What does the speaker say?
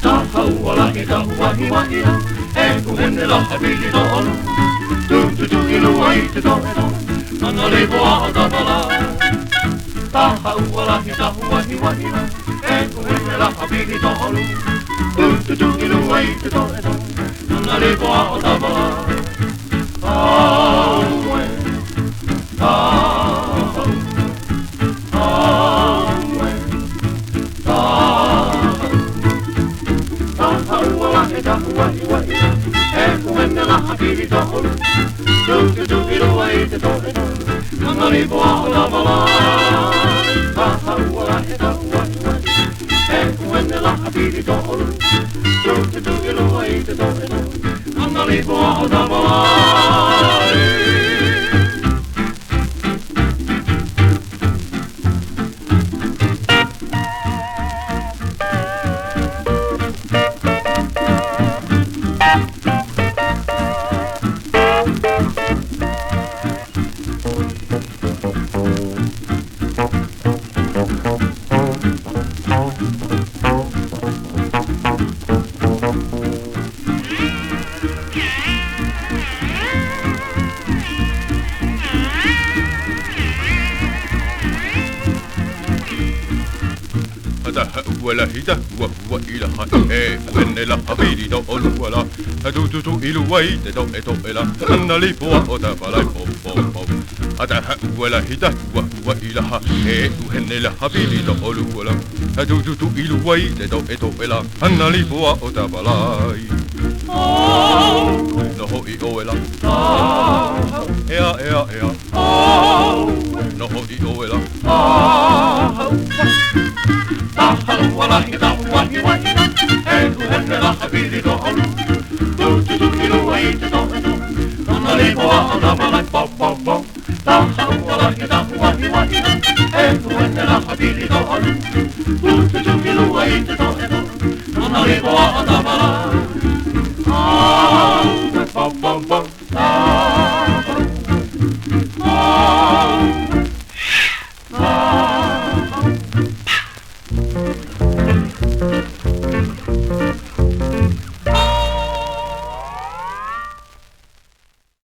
Tahauala ita wahi wahi ha, e ku hene la hawili no olu. Tu tu tu ilua i te tore no, ana levoa o tawala. Tahauala ita wahi wahi ha, e ku hene la hawili no olu. Tu tu tu ilua i te tore no, ana levoa o tawala. Aue, tahau, aue, tahau. Tahauala ita wahi wahi ha, e ku hene la hawili no olu. Tu tu tu ilua i te tore no, ana levoa o tawala. Tahauala ita wahi wahi, e ku hene la hawili no olu. Tu tu tu ilua i te tore no, ana levoa o tawala. Wala hita wa wa ila ha e wenne la habiri do oluala tu tu tu ilu wai te do eto ela anna li po o ta pala po po po ata wala hita wa ila ha e wenne la habiri do oluala tu tu tu ilu wai te do eto ela anna li po o ta pala no ho I o ela ea ea ea no ho I o ela Tahauala ita wahi wahi ha, e ku hene la hawili no olu. Tu tu tu ilua i te tore no, ana levoa o tawala po po po. Tahauala ita wahi wahi ha, e ku hene la hawili no olu. Tu tu tu ilua i te tore no, ana levoa o tawala.